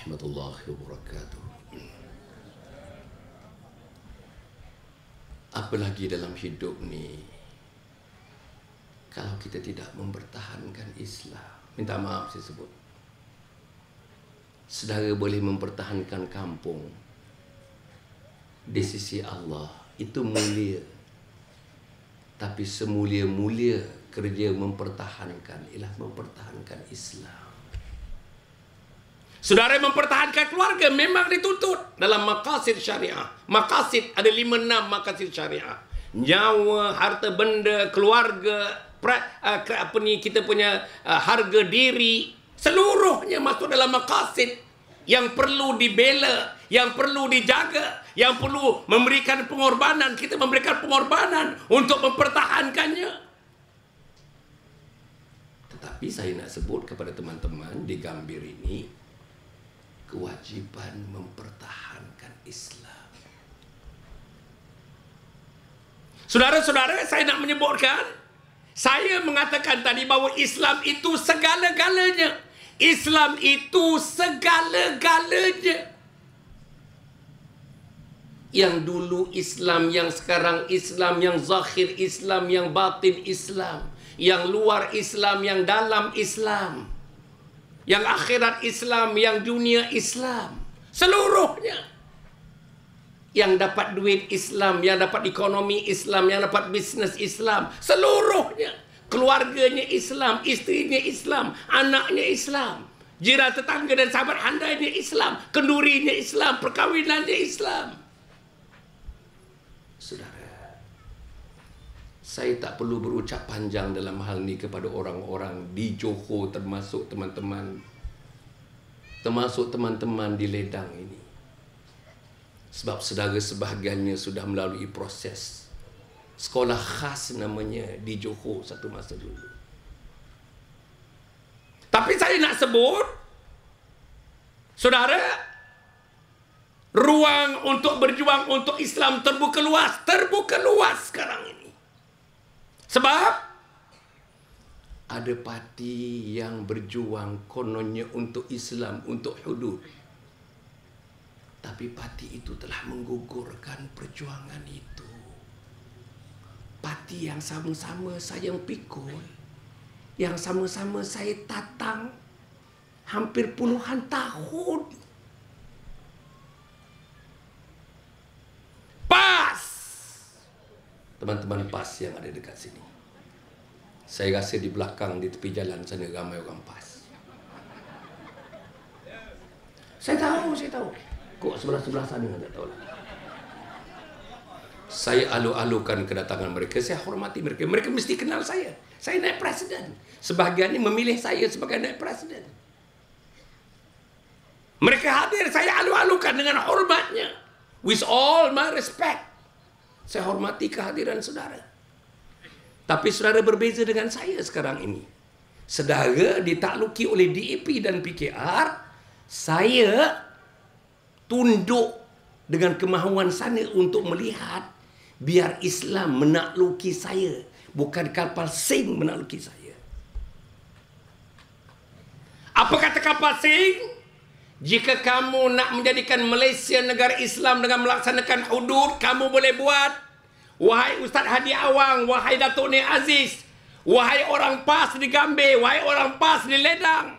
warahmatullahi wabarakatuh. Apalagi dalam hidup ni, kalau kita tidak mempertahankan Islam, minta maaf saya sebut, saudara boleh mempertahankan kampung, di sisi Allah itu mulia, tapi semulia-mulia kerja mempertahankan ialah mempertahankan Islam. Saudara mempertahankan keluarga memang dituntut dalam maqasid syariah. Maqasid ada 5-6 maqasid syariah. Nyawa, harta benda, keluarga, kita punya harga diri, seluruhnya masuk dalam maqasid yang perlu dibela, yang perlu dijaga, yang perlu memberikan pengorbanan. Kita memberikan pengorbanan untuk mempertahankannya. Tetapi saya nak sebut kepada teman-teman di Gambir ini, kewajiban mempertahankan Islam. Saudara-saudara, saya nak menyebutkan, saya mengatakan tadi bahawa Islam itu segala-galanya. Islam itu segala-galanya. Yang dulu Islam, yang sekarang Islam, yang zahir Islam, yang batin Islam, yang luar Islam, yang dalam Islam, yang akhirat Islam, yang dunia Islam, seluruhnya. Yang dapat duit Islam, yang dapat ekonomi Islam, yang dapat bisnes Islam, seluruhnya. Keluarganya Islam, isterinya Islam, anaknya Islam, jiran tetangga dan sahabat handainya Islam, kendurinya Islam, perkahwinannya Islam. Saudara, saya tak perlu berucap panjang dalam hal ini kepada orang-orang di Johor, termasuk teman-teman di Ledang ini. Sebab saudara sebahagiannya sudah melalui proses sekolah khas namanya di Johor satu masa dulu. Tapi saya nak sebut, saudara, ruang untuk berjuang untuk Islam terbuka luas sekarang ini. Sebab ada parti yang berjuang kononnya untuk Islam, untuk hudud. Tapi parti itu telah menggugurkan perjuangan itu. Parti yang sama-sama saya pikul, yang sama-sama saya tatang hampir puluhan tahun. PAS, teman-teman PAS yang ada dekat sini, saya rasa di belakang, di tepi jalan sana ramai orang PAS. Saya tahu. Kok sebelah-sebelah sana tak tahu lah. Saya alu-alukan kedatangan mereka. Saya hormati mereka. Mereka mesti kenal saya. Saya naik presiden. Sebahagiannya memilih saya sebagai naik presiden. Mereka hadir, saya alu-alukan dengan hormatnya. With all my respect, saya hormati kehadiran saudara. Tapi saudara berbeza dengan saya sekarang ini. Saudara ditakluki oleh DAP dan PKR. Saya tunduk dengan kemahuan sana untuk melihat biar Islam menakluki saya, bukan kapal Sing menakluki saya. Apa kata kapal Sing? Jika kamu nak menjadikan Malaysia negara Islam dengan melaksanakan hudud, kamu boleh buat. Wahai Ustaz Hadi Awang, wahai Datuk Ni Aziz, wahai orang PAS di Gambir, wahai orang PAS di Ledang,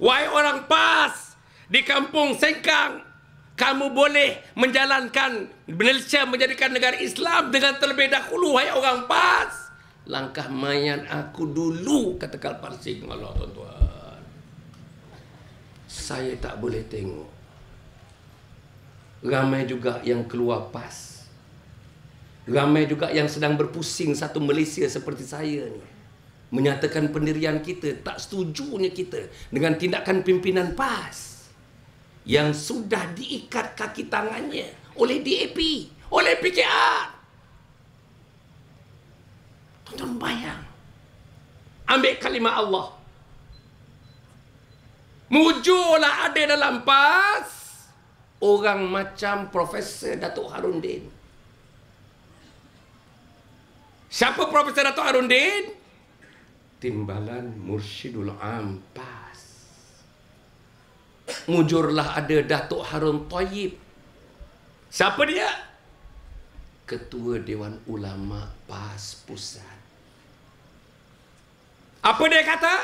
wahai orang PAS di Kampung Sengkang, kamu boleh menjalankan Malaysia menjadikan negara Islam dengan terlebih dahulu. Wahai orang PAS, langkah mayat aku dulu, kata kapal Sing. Allah, tuan-tuan, saya tak boleh tengok ramai juga yang keluar PAS, ramai juga yang sedang berpusing satu Malaysia seperti saya ni, menyatakan pendirian kita, tak setujunya kita dengan tindakan pimpinan PAS yang sudah diikat kaki tangannya oleh DAP, oleh PKR. Tonton bayang, ambil kalimah Allah, mujurlah ada dalam PAS orang macam Profesor Datuk Harundin. Siapa Profesor Datuk Harundin? Timbalan Mursyidul Am PAS. mujurlah ada Datuk Harun Toyib. Siapa dia? Ketua Dewan Ulama PAS Pusat. Apa dia kata?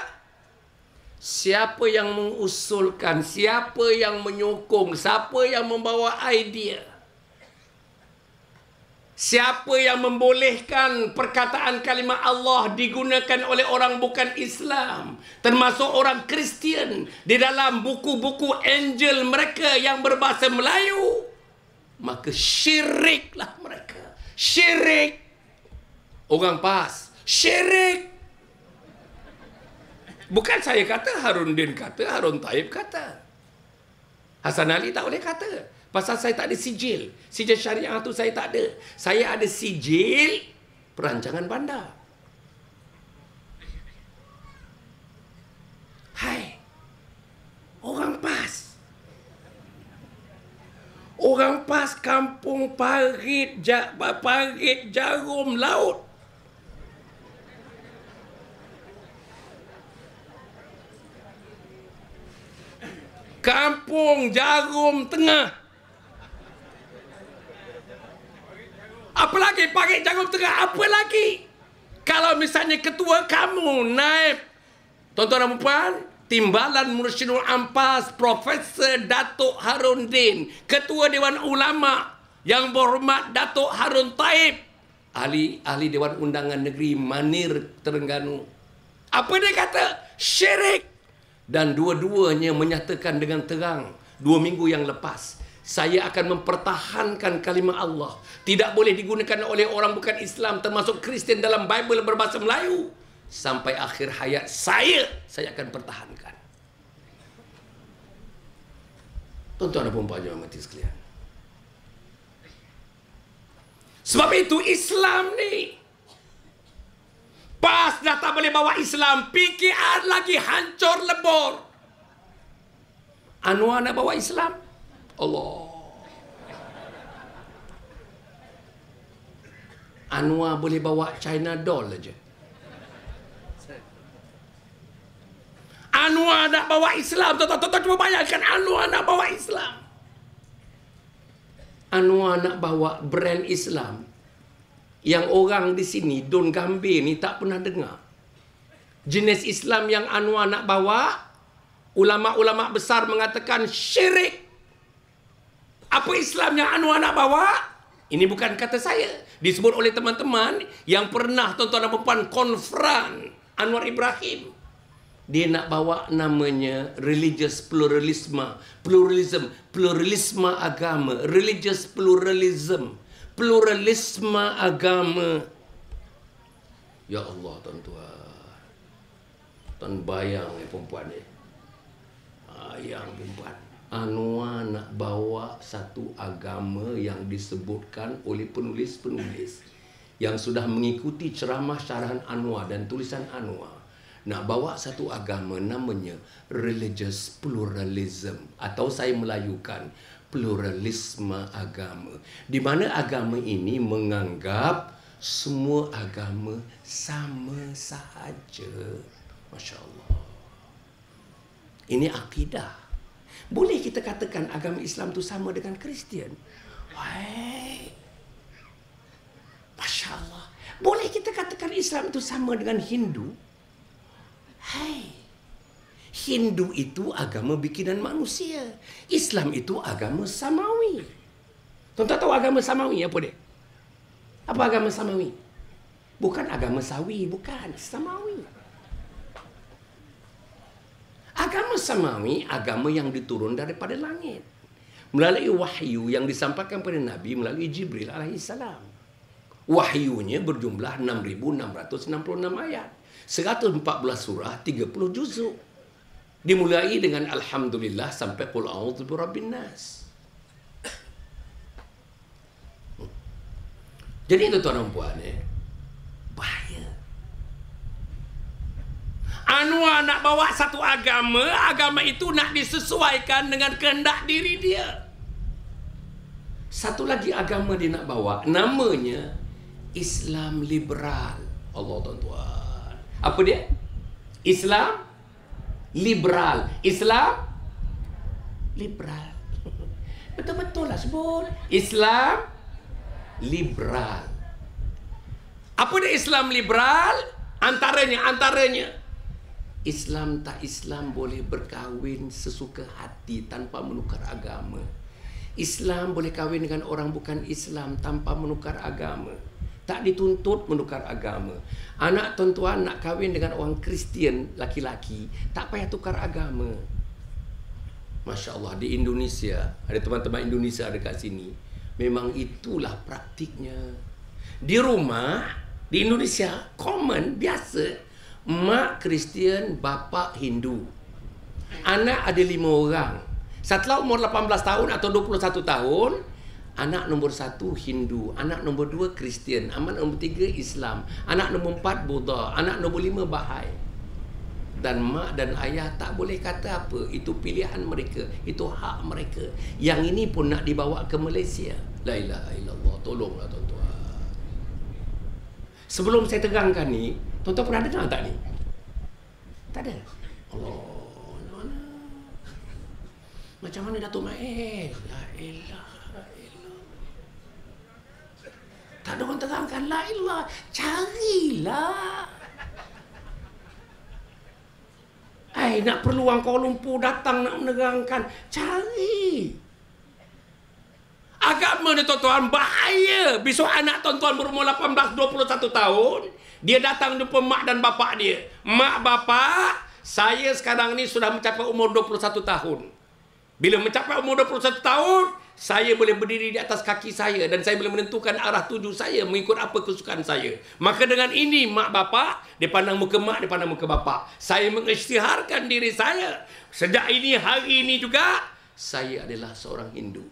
Siapa yang mengusulkan, siapa yang menyokong, siapa yang membawa idea, siapa yang membolehkan perkataan kalimah Allah digunakan oleh orang bukan Islam, termasuk orang Kristian, di dalam buku-buku angel mereka yang berbahasa Melayu, maka syiriklah mereka. Syirik. Orang PAS, syirik. Bukan saya kata, Harun Din kata, Harun Taib kata. Hasan Ali tak boleh kata. Pasal saya tak ada sijil. Sijil syariah tu saya tak ada. Saya ada sijil perancangan bandar. Hai. Orang PAS. Orang PAS kampung Parit Jarum Laut. Kampung Jarum Tengah. Apa lagi? Parit Jarum Tengah. Apa lagi? Kalau misalnya ketua kamu, naib, tuan-tuan dan puan, Timbalan Mursyidul Ampas, Profesor Datuk Harun Din, Ketua Dewan Ulama yang berhormat Datuk Harun Taib, ahli Dewan Undangan Negeri Manir Terengganu. Apa dia kata? Syirik. Dan dua-duanya menyatakan dengan terang 2 minggu yang lepas, saya akan mempertahankan kalimah Allah. Tidak boleh digunakan oleh orang bukan Islam, termasuk Kristian, dalam Bible berbahasa Melayu. Sampai akhir hayat saya akan pertahankan. Tuan-tuan dan puan-puan jemaah mati sekalian. Sebab itu Islam ni, PAS dah tak boleh bawa Islam, PKR lagi hancur lebur. Anwar nak bawa Islam? Allah. Anwar boleh bawa China doll aja. Anwar nak bawa Islam. Tuan-tuan cuba bayangkan, Anwar nak bawa Islam. Anwar nak bawa brand Islam yang orang di sini, Don Gambir ni tak pernah dengar. Jenis Islam yang Anwar nak bawa, ulama-ulama besar mengatakan syirik. Apa Islam yang Anwar nak bawa? Ini bukan kata saya. Disebut oleh teman-teman yang pernah, tuan-tuan dan puan, konfront Anwar Ibrahim. Dia nak bawa namanya religious pluralism agama, religious pluralism agama. Ya Allah, tuan-tuan. Tuan bayang perempuan ni. Yang perempuan. Anwar nak bawa satu agama yang disebutkan oleh penulis-penulis yang sudah mengikuti ceramah syarahan Anwar dan tulisan Anwar. Nak bawa satu agama namanya religious pluralism, atau saya melayukan pluralisme agama, di mana agama ini menganggap semua agama sama sahaja. Masya Allah. Ini akidah. Boleh kita katakan agama Islam itu sama dengan Kristian? Wahai, Masya Allah. Boleh kita katakan Islam itu sama dengan Hindu? Hai, Hindu itu agama bikinan manusia. Islam itu agama samawi. Tuan-tuan tahu agama samawi apa dia? Apa agama samawi? Bukan agama sawi, bukan. Samawi. Agama samawi, agama yang diturun daripada langit. Melalui wahyu yang disampaikan pada Nabi melalui Jibril alaihissalam. Wahyunya berjumlah 6,666 ayat. 114 surah, 30 juzuk. Dimulai dengan Alhamdulillah sampai Qul a'udzu birabbin nas. Jadi itu tuan-tuan puan, bahaya. Anwar nak bawa satu agama itu nak disesuaikan dengan kehendak diri dia. Satu lagi agama dia nak bawa, namanya Islam liberal. Allah, tuan-tuan. Apa dia? Islam liberal. Islam liberal. Betul-betul lah sebut. Islam liberal. Apa dia Islam liberal? Antaranya Islam tak Islam boleh berkahwin sesuka hati tanpa menukar agama. Islam boleh kahwin dengan orang bukan Islam tanpa menukar agama. Tak dituntut menukar agama. Anak tuan-tuan nak kahwin dengan orang Kristian laki-laki, tak payah tukar agama. Masya Allah, di Indonesia, ada teman-teman Indonesia dekat sini, memang itulah praktiknya. Di rumah, di Indonesia, common, biasa. Mak Kristian, bapa Hindu. Anak ada 5 orang. Setelah umur 18 tahun atau 21 tahun, anak nombor 1 Hindu, anak nombor 2 Kristian, anak nombor 3 Islam, anak nombor 4 Buddha, anak nombor 5 Bahai. Dan mak dan ayah tak boleh kata apa. Itu pilihan mereka, itu hak mereka. Yang ini pun nak dibawa ke Malaysia. La ilaha illallah. Tolonglah tuan-tuan. Sebelum saya terangkan ni, tuan-tuan pernah dengar tak ni? Tak ada. Allah, mana? Macam mana Datuk Mael? La ilaha illallah. Tak ada orang terangkan. La ilaha. Carilah. Nak perlu orang Kuala Lumpur datang nak menerangkan. Cari. Agama ni tuan-tuan bahaya. Besok anak tuan-tuan berumur 18-21 tahun, dia datang jumpa mak dan bapak dia. Mak bapak, saya sekarang ni sudah mencapai umur 21 tahun. Bila mencapai umur 21 tahun, saya boleh berdiri di atas kaki saya dan saya boleh menentukan arah tuju saya mengikut apa kesukaan saya. Maka dengan ini mak bapak, dia pandang muka mak, dia pandang muka bapak. Saya mengisytiharkan diri saya. Sejak ini, hari ini juga, saya adalah seorang Hindu.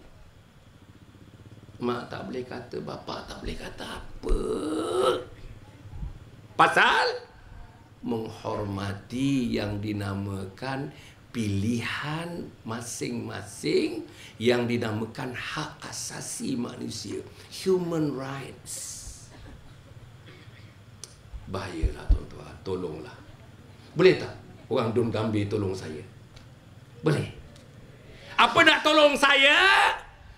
Mak tak boleh kata, bapak tak boleh kata apa. Pasal menghormati yang dinamakan pilihan masing-masing, yang dinamakan hak asasi manusia, human rights. Bahayalah tuan-tuan, tolonglah. Boleh tak orang Dun Gambir tolong saya? Boleh. Apa nak tolong saya?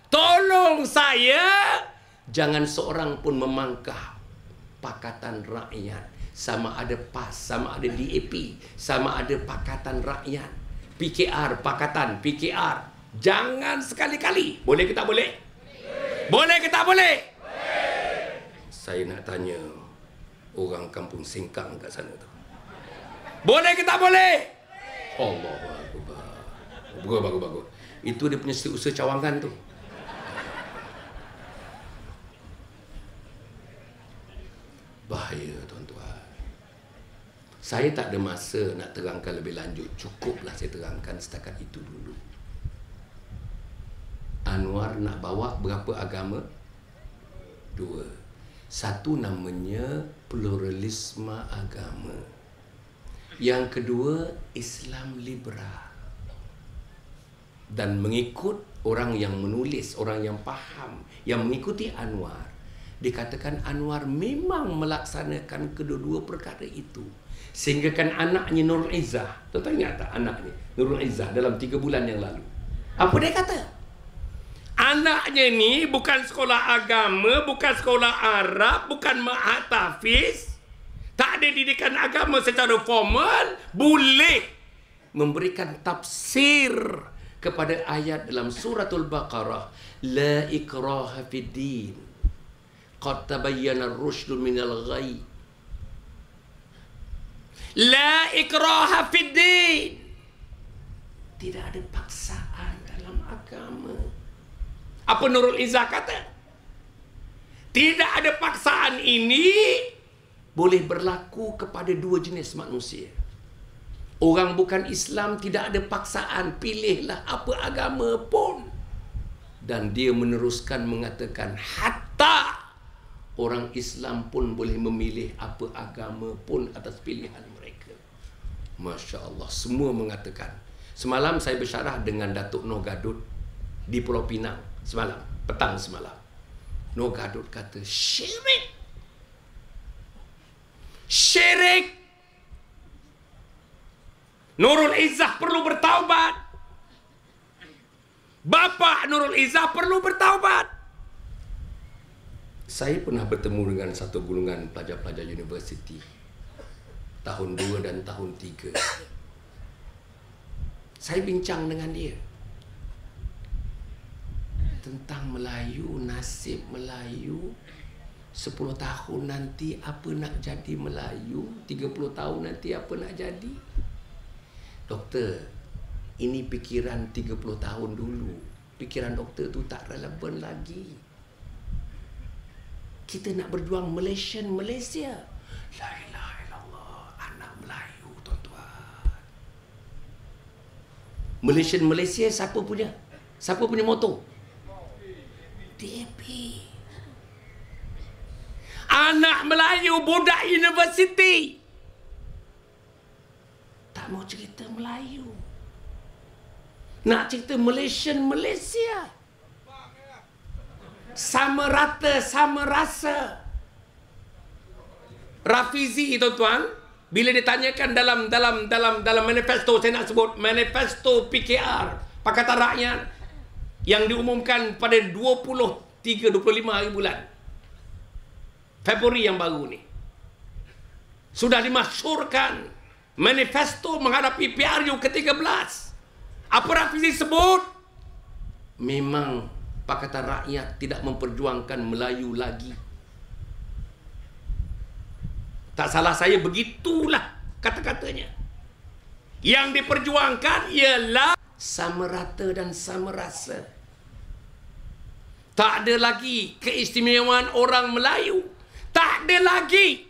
Tolong saya. Jangan seorang pun memangkah Pakatan Rakyat. Sama ada PAS, sama ada DAP, sama ada Pakatan Rakyat, PKR, Pakatan, PKR. Jangan sekali-kali. Boleh ke tak boleh? Boleh ke tak boleh? Saya nak tanya orang kampung Sengkang kat sana tu. Boleh ke tak boleh? Allahu Akbar. Bagus. Itu dia punya setiausaha cawangan tu. Bahaya tuan-tuan. Saya tak ada masa nak terangkan lebih lanjut. Cukuplah saya terangkan setakat itu dulu. Anwar nak bawa berapa agama? 2. Satu namanya pluralisme agama. Yang kedua, Islam liberal. Dan mengikut orang yang menulis, orang yang faham, yang mengikuti Anwar, dikatakan Anwar memang melaksanakan kedua-dua perkara itu. Sehingga kan anaknya Nurul Izzah, tuan-tuan ingat tak anaknya Nurul Izzah dalam 3 bulan yang lalu? Apa dia kata? Anaknya ni bukan sekolah agama, bukan sekolah Arab, bukan ma'had tahfiz, tak ada didikan agama secara formal, boleh memberikan tafsir kepada ayat dalam suratul Baqarah, la ikraha fid din, qad tabayyana ar-rusydu minal ghayy. La ikraha fid din. Tidak ada paksaan dalam agama. Apa Nurul Izzah kata? Tidak ada paksaan ini boleh berlaku kepada 2 jenis manusia. Orang bukan Islam tidak ada paksaan, pilihlah apa agama pun. Dan dia meneruskan mengatakan hatta orang Islam pun boleh memilih apa agama pun atas pilihan mereka. Masya Allah, semua mengatakan. Semalam saya bersyarah dengan Datuk Noh Gadut di Pulau Pinang. Semalam, petang semalam. Noh Gadut kata, syirik. Syirik. Nurul Izzah perlu bertaubat. Bapa Nurul Izzah perlu bertaubat. Saya pernah bertemu dengan satu golongan pelajar-pelajar universiti tahun 2 dan tahun 3. Saya bincang dengan dia tentang Melayu, nasib Melayu. 10 tahun nanti apa nak jadi Melayu? 30 tahun nanti apa nak jadi? Doktor, ini pikiran 30 tahun dulu. Pikiran doktor tu tak relevan lagi. Kita nak berjuang Malaysia. La ilaha illallah, anak Melayu, tuan-tuan. Malaysia siapa punya? Siapa punya motor? DAP. Anak Melayu, budak universiti. Tak mau cerita Melayu. Nak cerita Malaysia. Sama rata, sama rasa. Rafizi, tuan-tuan, bila ditanyakan dalam manifesto, saya nak sebut manifesto PKR, Pakatan Rakyat, yang diumumkan pada 25 hari bulan Februari yang baru ni, sudah dimasyhurkan manifesto menghadapi PRU ke-13. Apa Rafizi sebut? Memang Pakatan Rakyat tidak memperjuangkan Melayu lagi. Tak salah saya, begitulah kata-katanya. Yang diperjuangkan ialah sama rata dan sama rasa. Tak ada lagi keistimewaan orang Melayu. Tak ada lagi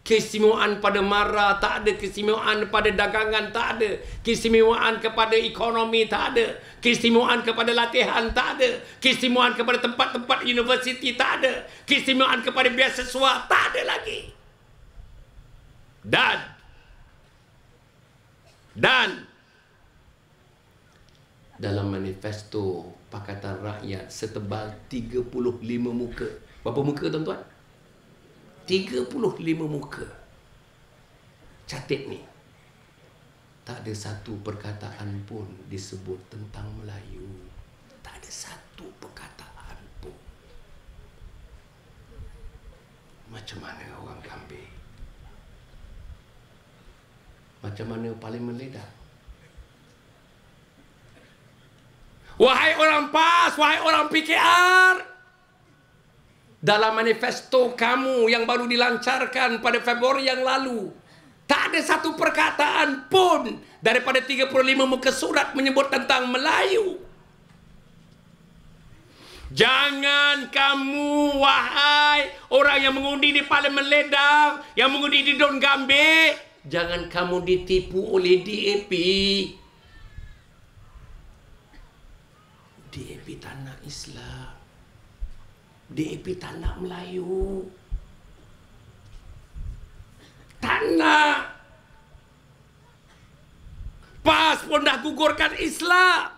keistimewaan pada mara, tak ada keistimewaan pada dagangan, tak ada keistimewaan kepada ekonomi, tak ada keistimewaan kepada latihan, tak ada keistimewaan kepada tempat-tempat universiti, tak ada keistimewaan kepada beasiswa, tak ada lagi. Dan dalam manifesto Pakatan Rakyat setebal 35 muka. Berapa muka, tuan-tuan? 35 muka. Catat ni. Tak ada satu perkataan pun disebut tentang Melayu. Tak ada satu perkataan pun. Macam mana orang Gambir? Macam mana Parlimen Ledah? Wahai orang PAS, wahai orang PKR, dalam manifesto kamu yang baru dilancarkan pada Februari yang lalu, tak ada satu perkataan pun daripada 35 muka surat menyebut tentang Melayu. Jangan kamu, wahai orang yang mengundi di Parlimen Ledang, yang mengundi di Don Gambir, jangan kamu ditipu oleh DAP. DAP tanah Islam. DAP tanah Melayu. Tanah. PAS pun dah gugurkan Islam.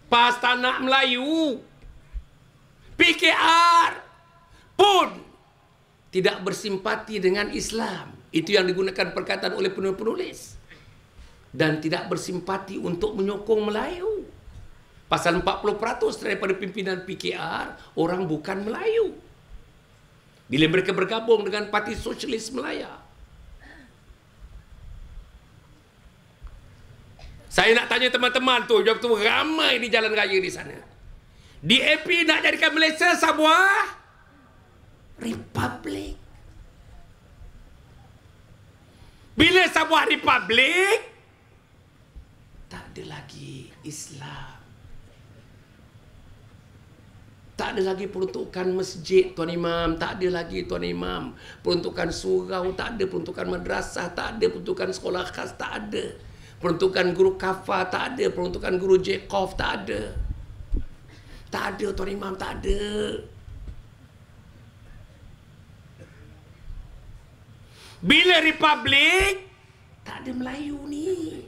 PAS tanah Melayu. PKR pun tidak bersimpati dengan Islam. Itu yang digunakan perkataan oleh penulis. Dan tidak bersimpati untuk menyokong Melayu. Pasal 40% daripada pimpinan PKR orang bukan Melayu. Bila mereka bergabung dengan Parti Sosialis Melaya. Saya nak tanya teman-teman tu, jawab tu ramai di jalan raya di sana. DAP nak jadikan Malaysia sebuah republik. Bila sebuah republik, tak ada lagi Islam. Tak ada lagi peruntukan masjid, Tuan Imam. Tak ada lagi, Tuan Imam, peruntukan surau. Tak ada peruntukan madrasah. Tak ada peruntukan sekolah khas. Tak ada peruntukan guru kafa. Tak ada peruntukan guru Jekof. Tak ada. Tak ada, Tuan Imam. Tak ada. Bila republik, tak ada Melayu ni.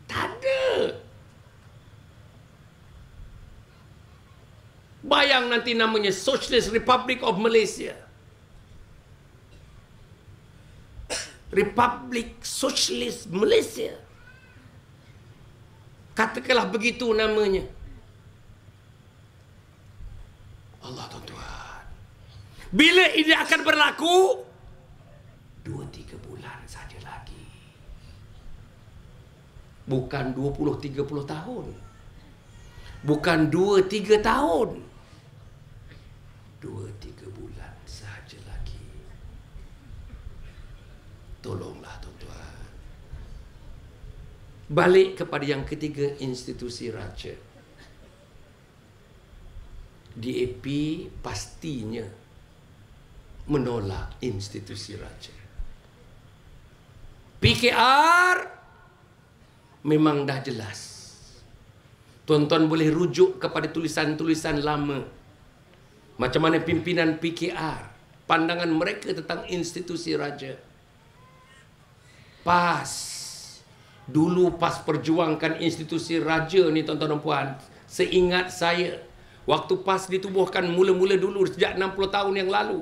Tak ada. Bayang nanti namanya Socialist Republic of Malaysia. Republik Socialist Malaysia. Katakanlah begitu namanya. Allah tuan-tuan. Bila ini akan berlaku? 2-3 bulan saja lagi. Bukan 20-30 tahun. Bukan 2-3 tahun. 2-3 bulan saja lagi. Tolonglah tuan-tuan. Balik kepada yang ketiga, institusi raja. DAP pastinya menolak institusi raja. PKR memang dah jelas. Tuan-tuan boleh rujuk kepada tulisan-tulisan lama. Macam mana pimpinan PKR, pandangan mereka tentang institusi raja. PAS. Dulu PAS perjuangkan institusi raja ni tuan-tuan dan puan. Seingat saya, waktu PAS ditubuhkan mula-mula dulu sejak 60 tahun yang lalu.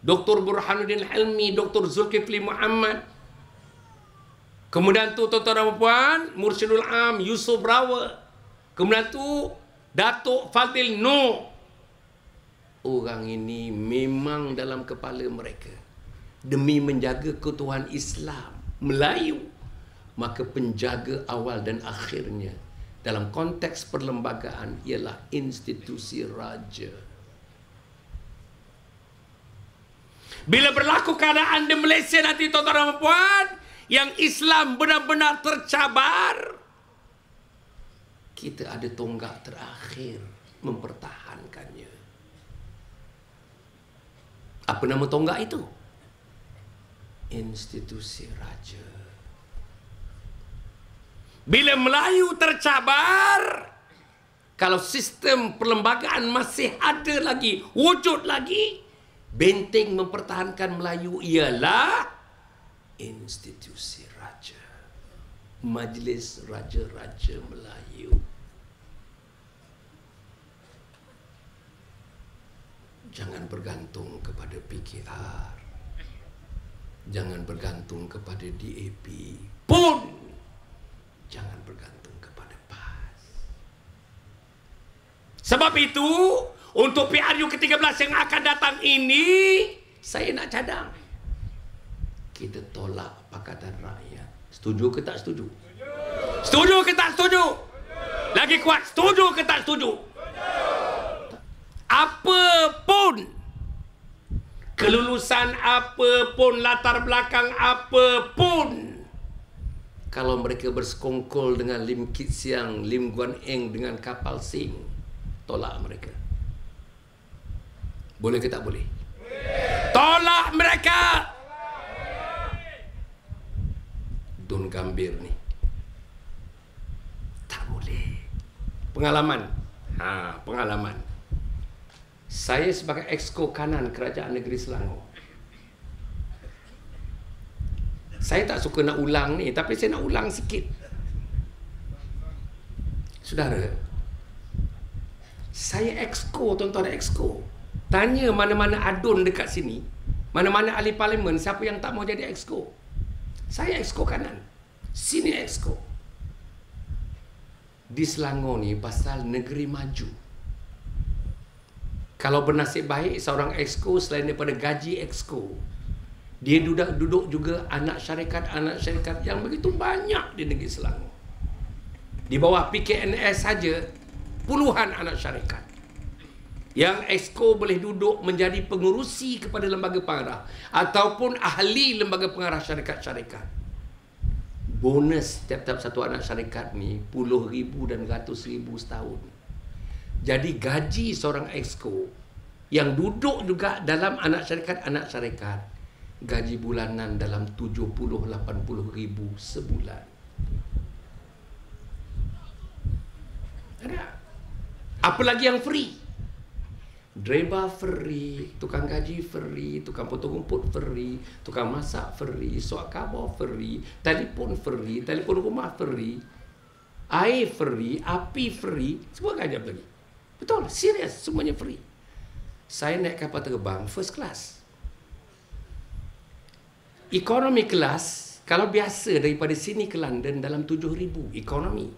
Dr. Burhanuddin Hilmi, Dr. Zulkifli Muhammad. Kemudian tu tuan-tuan dan puan, Mursyidul Am, Yusuf Brawa. Kemudian tu Datuk Fadil Noh. Orang ini memang dalam kepala mereka, demi menjaga keutuhan Islam Melayu, maka penjaga awal dan akhirnya dalam konteks perlembagaan ialah institusi raja. Bila berlaku keadaan di Malaysia nanti tuan-tuan dan puan, yang Islam benar-benar tercabar, kita ada tonggak terakhir mempertahankannya. Apa nama tonggak itu? Institusi raja. Bila Melayu tercabar, kalau sistem perlembagaan masih ada lagi, wujud lagi, benteng mempertahankan Melayu ialah institusi raja. Majlis Raja-Raja Melayu. Jangan bergantung kepada PKR. Jangan bergantung kepada DAP. Pun jangan bergantung kepada PAS. Sebab itu, untuk PRU ke-13 yang akan datang ini, saya nak cadang. Kita tolak Pakatan Rakyat. Setuju ke tak setuju? Setuju ke tak setuju? Lagi kuat, setuju ke tak setuju? Apapun, kelulusan apapun, latar belakang apapun, kalau mereka bersekongkol dengan Lim Kit Siang, Lim Guan Eng dengan kapal Sing, tolak mereka. Boleh ke tak boleh? Tolak mereka. Dun Gambir ni tak boleh. Pengalaman. Pengalaman. Saya sebagai exco kanan Kerajaan Negeri Selangor, saya tak suka nak ulang ni, tapi saya nak ulang sikit. Saudara, saya exco, tuan-tuan exco. Tanya mana-mana adun dekat sini, mana-mana ahli parlimen, siapa yang tak mau jadi exco. Saya exco kanan, sini exco. Di Selangor ni pasal negeri maju. Kalau bernasib baik seorang exco, selain daripada gaji exco, dia duduk juga anak syarikat yang begitu banyak di negeri Selangor. Di bawah PKNS saja puluhan anak syarikat yang exco boleh duduk menjadi pengurusi kepada lembaga pengarah ataupun ahli lembaga pengarah syarikat-syarikat. Bonus tiap-tiap satu anak syarikat ni puluh ribu dan ratus ribu setahun. Jadi gaji seorang exco yang duduk juga dalam anak syarikat, gaji bulanan dalam 70-80 ribu sebulan. Ada. Apa lagi yang free? Driver free, tukang gaji free, tukang potong rumput free, tukang masak free, suak khabar free, telefon free, telefon rumah free, air free, api free, semua gaji lagi. Betul, serius, semuanya free. Saya naik kapal terbang first class. Economy class, kalau biasa daripada sini ke London dalam 7,000 ekonomi.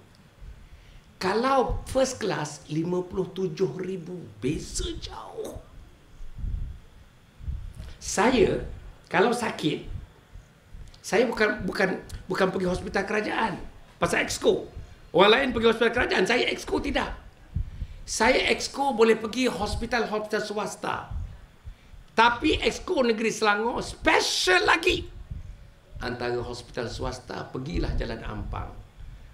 Kalau first class 57,000, beza jauh. Saya kalau sakit, saya bukan pergi hospital kerajaan pasal exco. Orang lain pergi hospital kerajaan, saya exco tidak. Saya exco boleh pergi hospital swasta. Tapi exco negeri Selangor special lagi. Antara hospital swasta, pergilah Jalan Ampang.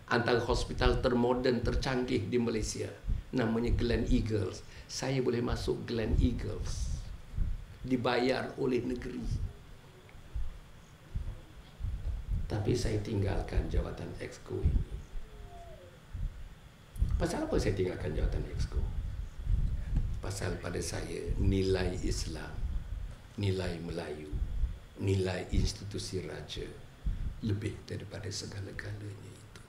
Antara hospital termoden, tercanggih di Malaysia, namanya Gleneagles. Saya boleh masuk Gleneagles, dibayar oleh negeri. Tapi saya tinggalkan jawatan exco ini. Pasal apa saya tinggalkan jawatan exco? Pasal pada saya nilai Islam, nilai Melayu, nilai institusi raja lebih daripada segala-galanya itu.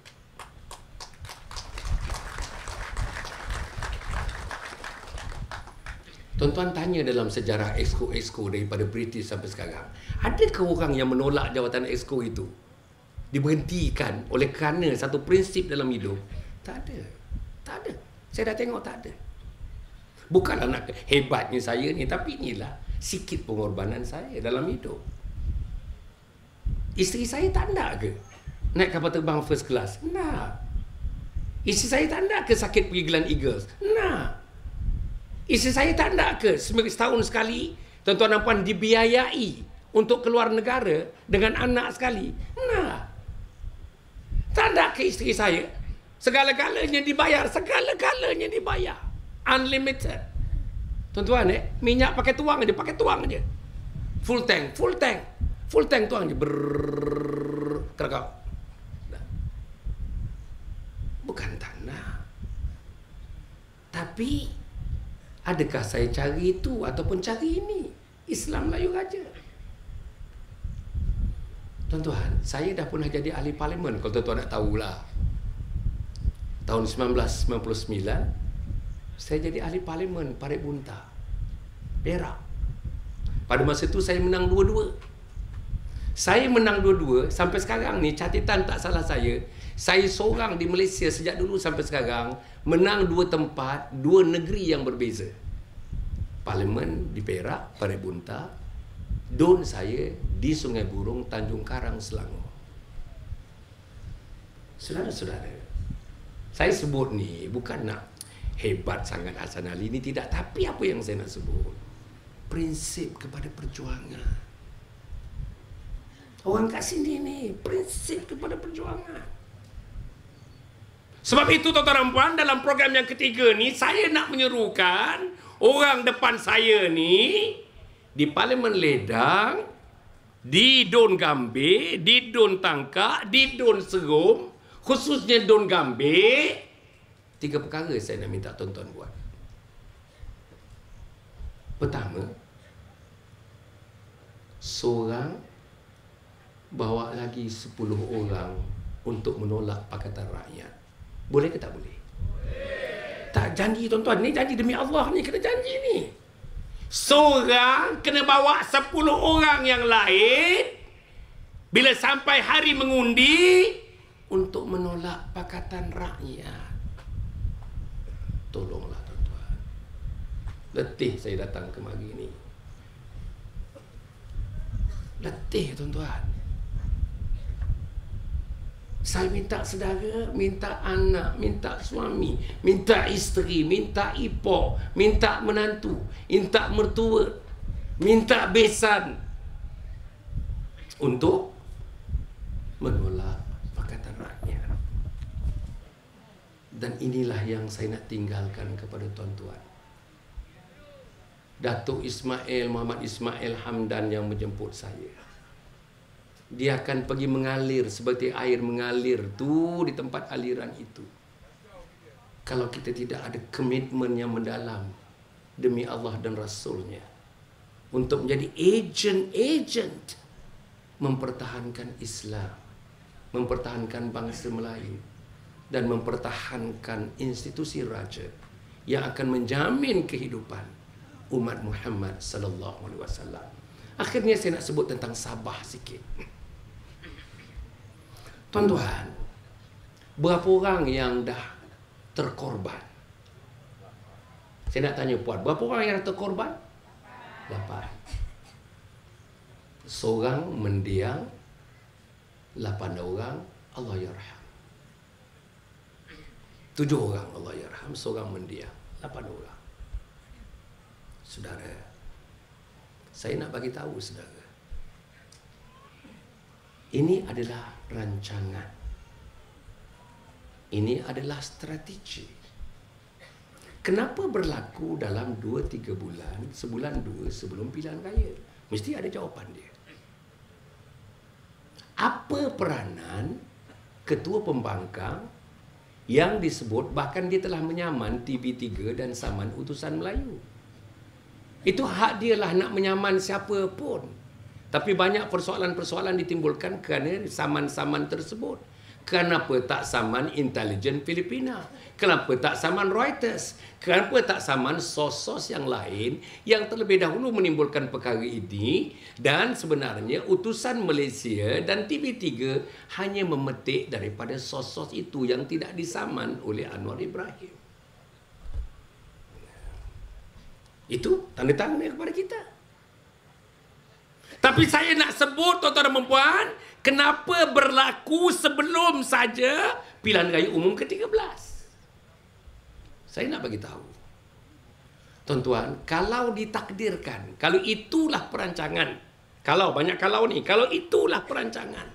Tuan-tuan tanya dalam sejarah exco daripada British sampai sekarang, adakah orang yang menolak jawatan exco itu diberhentikan oleh kerana satu prinsip dalam hidup? Tak ada. Tak ada. Saya dah tengok tak ada. Bukanlah nak hebatnya saya ni, tapi inilah sikit pengorbanan saya dalam hidup. Isteri saya tak nak ke naik kapal terbang first class? Nak. Isteri saya tak nak ke sakit pergi Gleneagles? Nak. Isteri saya tak nak ke setahun sekali tuan-tuan dan puan dibiayai untuk keluar negara dengan anak sekali? Nak. Tak nak ke isteri saya segala-galanya dibayar, segala-galanya dibayar, unlimited. Tuan-tuan, minyak pakai tuang je, full tank tuang je, kerakau. Bukan tanah. Tapi adakah saya cari itu ataupun cari ini? Islam Melayu Raja. Tuan-tuan, saya dah pernah jadi ahli parlimen, kalau tuan-tuan nak tahulah. Tahun 1999, saya jadi ahli parlimen Parit Bunta, Perak. Pada masa itu saya menang dua-dua. Saya menang dua-dua sampai sekarang ni, catatan tak salah saya seorang di Malaysia sejak dulu sampai sekarang menang dua tempat, dua negeri yang berbeza. Parlimen di Perak, Parit Bunta, don saya di Sungai Burung, Tanjung Karang, Selangor. Saudara-saudara, saya sebut ni bukan nak hebat sangat Hasan Ali ni, tidak. Tapi apa yang saya nak sebut, prinsip kepada perjuangan. Orang kat sini ni, prinsip kepada perjuangan. Sebab itu tuan-tuan dan puan, dalam program yang ketiga ni, saya nak menyerukan orang depan saya ni di Parlimen Ledang, di Don Gambir, di Don Tangkak, di Don Serum, khususnya Don Gambir. 3 perkara saya nak minta tuan-tuan buat. Pertama, seorang bawa lagi 10 orang untuk menolak Pakatan Rakyat. Boleh ke tak boleh? Boleh. Tak, janji tuan-tuan, ni janji demi Allah ni, kena janji ni. Seorang kena bawa 10 orang yang lain bila sampai hari mengundi untuk menolak Pakatan Rakyat. Tolonglah tuan-tuan. Letih saya datang kemari ni. Letih tuan-tuan. Saya minta saudara, minta anak, minta suami, minta isteri, minta ipar, minta menantu, minta mertua, minta besan untuk menolak Pakatan Rakyat. Dan inilah yang saya nak tinggalkan kepada tuan-tuan. Datuk Ismail, Muhammad Ismail Hamdan yang menjemput saya. Dia akan pergi mengalir seperti air mengalir tu di tempat aliran itu. Kalau kita tidak ada komitmen yang mendalam demi Allah dan Rasulnya untuk menjadi agent mempertahankan Islam, mempertahankan bangsa Melayu, dan mempertahankan institusi raja yang akan menjamin kehidupan umat Muhammad sallallahu alaihi wasallam. Akhirnya saya nak sebut tentang Sabah sikit. Tuan-tuan, berapa orang yang dah terkorban. Saya nak tanya puan, berapa orang yang terkorban? 8. Seorang mendiang, 8 orang Allah yarham. 7 orang Allah yarham, seorang mendiang, 8 orang. Saudara, saya nak bagi tahu saudara, ini adalah rancangan. Ini adalah strategi. Kenapa berlaku dalam 2-3 bulan, sebulan 2 sebelum pilihan raya? Mesti ada jawapan dia. Apa peranan ketua pembangkang yang disebut, bahkan dia telah menyaman TV3 dan saman utusan Melayu? Itu hak dia lah nak menyaman siapa pun. Tapi banyak persoalan-persoalan ditimbulkan kerana saman-saman tersebut. Kenapa tak saman intelijen Filipina? Kenapa tak saman Reuters? Kenapa tak saman sos-sos yang lain yang terlebih dahulu menimbulkan perkara ini? Dan sebenarnya utusan Malaysia dan TV3 hanya memetik daripada sos-sos itu yang tidak disaman oleh Anwar Ibrahim. Itu tanda tangannya kepada kita. Tapi saya nak sebut, tuan-tuan dan puan, kenapa berlaku sebelum saja pilihan raya umum ke-13. Saya nak bagi tahu. Tuan-tuan, kalau ditakdirkan, kalau itulah perancangan, kalau banyak kalau ni, kalau itulah perancangan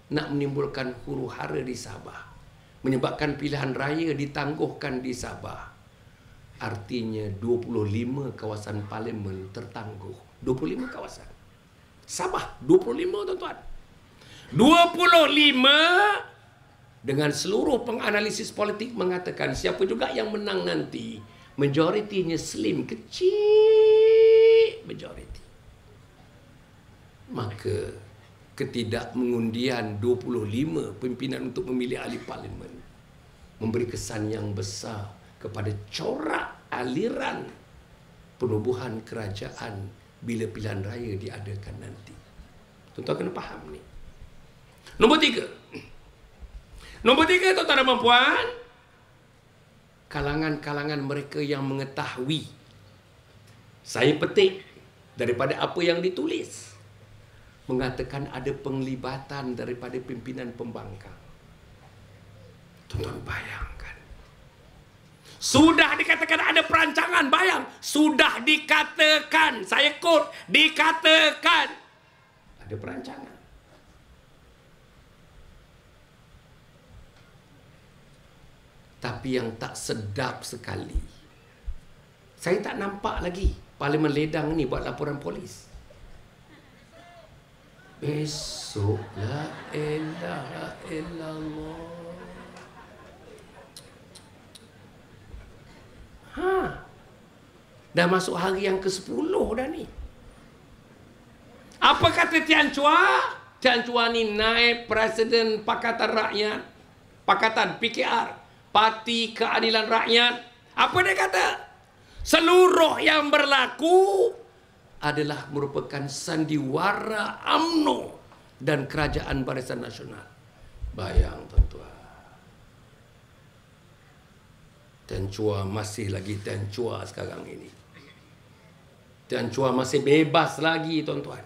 nak menimbulkan huru-hara di Sabah, menyebabkan pilihan raya ditangguhkan di Sabah, artinya 25 kawasan parlimen tertangguh. 25 kawasan. Sabah 25, tuan-tuan. 25 dengan seluruh penganalisis politik mengatakan siapa juga yang menang nanti, majoritinya slim, kecil majoriti. Maka ketidakmengundian 25 pimpinan untuk memilih ahli parlimen memberi kesan yang besar kepada corak aliran penubuhan kerajaan bila pilihan raya diadakan nanti. Tuan-tuan kena faham ni. Nombor 3. Nombor 3, tuan-tuan dan puan, kalangan-kalangan mereka yang mengetahui. Saya petik daripada apa yang ditulis, mengatakan ada penglibatan daripada pimpinan pembangkang. Tuan-tuan bayangkan. Sudah dikatakan ada perancangan, bayang. Sudah dikatakan, saya quote, dikatakan ada perancangan. Tapi yang tak sedap sekali, saya tak nampak lagi Parlimen Ledang ni buat laporan polis. Besok la ilaha illallah. Dah masuk hari yang ke-10 dah ni. Apa kata Tian Chua? Tian Chua ni naib Presiden Pakatan Rakyat, Pakatan PKR, Parti Keadilan Rakyat. Apa dia kata? Seluruh yang berlaku adalah merupakan sandiwara UMNO dan Kerajaan Barisan Nasional. Bayang, tuan-tuan. Tian Chua masih lagi Tian Chua sekarang ini. Tian Chua masih bebas lagi, tuan-tuan.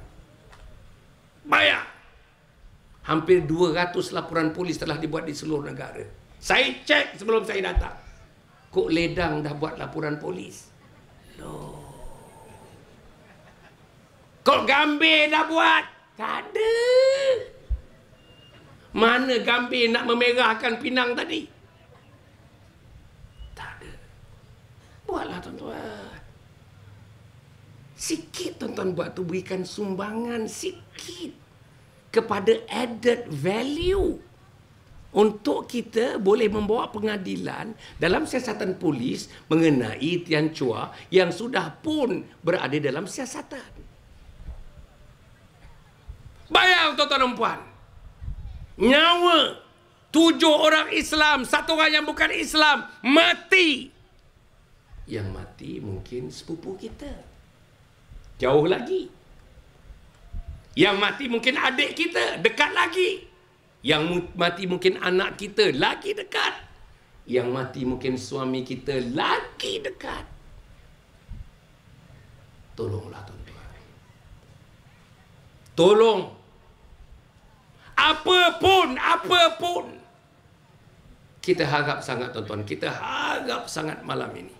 Bayang. Hampir 200 laporan polis telah dibuat di seluruh negara. Saya cek sebelum saya datang. Kok Ledang dah buat laporan polis? Loh. Kok Gambir dah buat? Tak ada. Mana Gambir nak memerahkan Pinang tadi? Tak ada. Buatlah, tuan-tuan. Sikit, tuan-tuan, buat tu, berikan sumbangan sikit kepada added value untuk kita boleh membawa pengadilan dalam siasatan polis mengenai Tian Chua yang sudah pun berada dalam siasatan. Bayang, tuan-tuan dan puan, nyawa 7 orang Islam, 1 orang yang bukan Islam mati. Yang mati mungkin sepupu kita, jauh lagi. Yang mati mungkin adik kita, dekat lagi. Yang mati mungkin anak kita, lagi dekat. Yang mati mungkin suami kita, laki dekat. Tolonglah tuan-tuan. Tolong. Apapun. Kita harap sangat tuan-tuan. Kita harap sangat malam ini.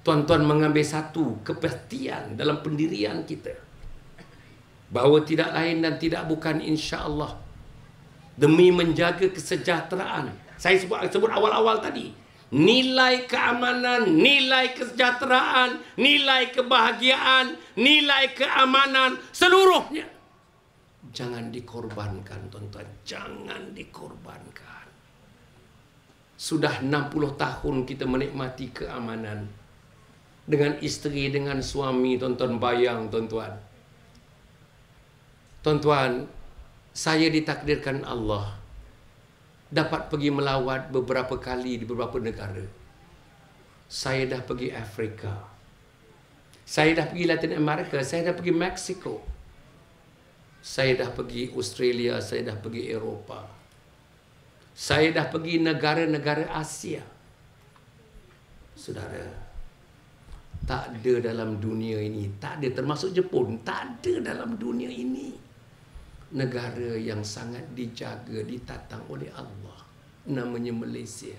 Tuan-tuan mengambil satu kepastian dalam pendirian kita. Bahawa tidak lain dan tidak bukan insya-Allah. Demi menjaga kesejahteraan. Saya sebut awal-awal tadi. Nilai keamanan, nilai kesejahteraan, nilai kebahagiaan, nilai keamanan, seluruhnya. Jangan dikorbankan, tuan-tuan. Jangan dikorbankan. Sudah 60 tahun kita menikmati keamanan. Dengan isteri, dengan suami, tuan-tuan bayang, tuan-tuan. Tuan-tuan, saya ditakdirkan Allah dapat pergi melawat beberapa kali di beberapa negara. Saya dah pergi Afrika. Saya dah pergi Latin America. Saya dah pergi Mexico. Saya dah pergi Australia. Saya dah pergi Eropah. Saya dah pergi negara-negara Asia. Saudara, tak ada dalam dunia ini, tak ada termasuk Jepun, tak ada dalam dunia ini negara yang sangat dijaga, ditatang oleh Allah, namanya Malaysia.